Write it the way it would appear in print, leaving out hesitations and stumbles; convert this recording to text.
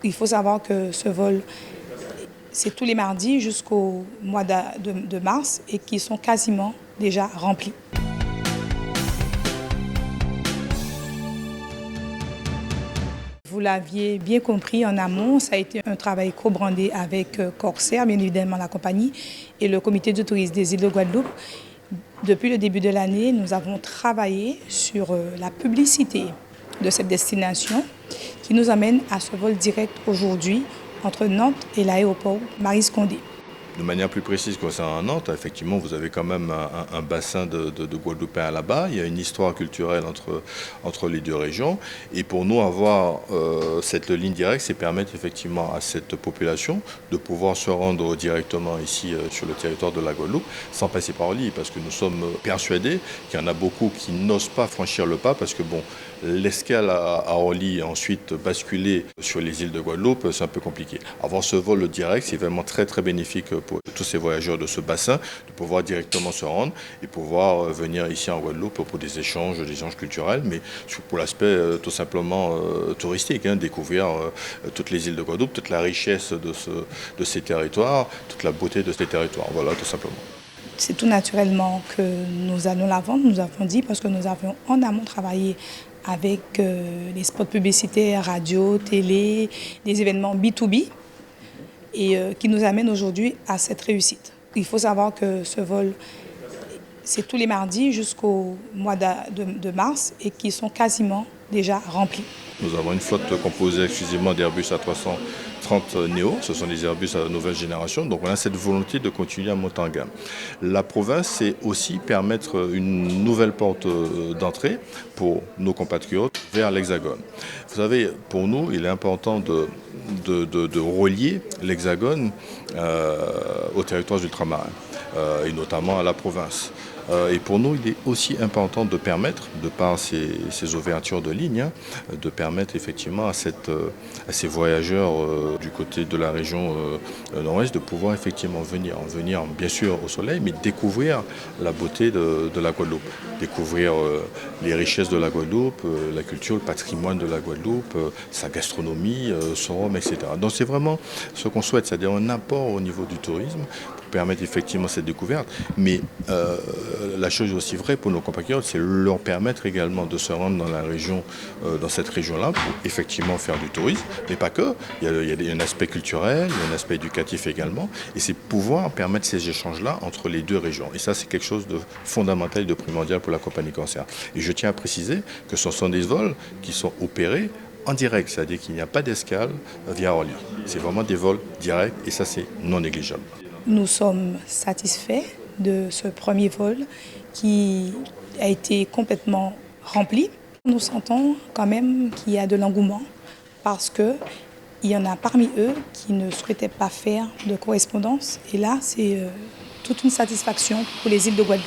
Il faut savoir que ce vol, c'est tous les mardis jusqu'au mois de mars et qui sont quasiment déjà remplis. Vous l'aviez bien compris en amont, ça a été un travail co-brandé avec Corsair, bien évidemment la compagnie, et le comité de tourisme des îles de Guadeloupe. Depuis le début de l'année, nous avons travaillé sur la publicité de cette destination qui nous amène à ce vol direct aujourd'hui entre Nantes et l'aéroport Maryse Condé. De manière plus précise concernant Nantes, effectivement, vous avez quand même un bassin de Guadeloupéens là-bas. Il y a une histoire culturelle entre les deux régions. Et pour nous, avoir cette ligne directe, c'est permettre effectivement à cette population de pouvoir se rendre directement ici sur le territoire de la Guadeloupe sans passer par Orly. Parce que nous sommes persuadés qu'il y en a beaucoup qui n'osent pas franchir le pas parce que bon, l'escale à Orly et ensuite basculer sur les îles de Guadeloupe, c'est un peu compliqué. Avoir ce vol direct, c'est vraiment très très bénéfique pour tous ces voyageurs de ce bassin, de pouvoir directement se rendre et pouvoir venir ici en Guadeloupe pour des échanges culturels, mais pour l'aspect tout simplement touristique, découvrir toutes les îles de Guadeloupe, toute la richesse de ces territoires, toute la beauté de ces territoires, voilà tout simplement. C'est tout naturellement que nous allons la vendre, nous avons dit, parce que nous avons en amont travaillé avec les spots publicitaires, radio, télé, des événements B2B et qui nous amènent aujourd'hui à cette réussite. Il faut savoir que ce vol, c'est tous les mardis jusqu'au mois de mars et qui sont quasiment déjà remplis. Nous avons une flotte composée exclusivement d'Airbus A330 Neo, ce sont des Airbus à nouvelle génération, donc on a cette volonté de continuer à monter en gamme. La province, c'est aussi permettre une nouvelle porte d'entrée pour nos compatriotes vers l'Hexagone. Vous savez, pour nous, il est important de relier l'Hexagone aux territoires ultramarins et notamment à la province. Et pour nous, il est aussi important de permettre, de par ces ouvertures de lignes, de permettre effectivement à ces voyageurs du côté de la région nord-ouest de pouvoir effectivement venir bien sûr au soleil, mais découvrir la beauté de la Guadeloupe, découvrir les richesses de la Guadeloupe, la culture, le patrimoine de la Guadeloupe, sa gastronomie, son rhum, etc. Donc c'est vraiment ce qu'on souhaite, c'est-à-dire un apport au niveau du tourisme pour permettre effectivement cette découverte, mais la chose aussi vraie pour nos compatriotes, c'est leur permettre également de se rendre dans la région, dans cette région-là, pour effectivement faire du tourisme, mais pas que. Il y a un aspect culturel, il y a un aspect éducatif également, et c'est pouvoir permettre ces échanges-là entre les deux régions. Et ça, c'est quelque chose de fondamental et de primordial pour la compagnie Corsair. Et je tiens à préciser que ce sont des vols qui sont opérés en direct, c'est-à-dire qu'il n'y a pas d'escale via Orly. C'est vraiment des vols directs, et ça, c'est non négligeable. Nous sommes satisfaits de ce premier vol qui a été complètement rempli. Nous sentons quand même qu'il y a de l'engouement parce qu'il y en a parmi eux qui ne souhaitaient pas faire de correspondance. Et là, c'est toute une satisfaction pour les îles de Guadeloupe.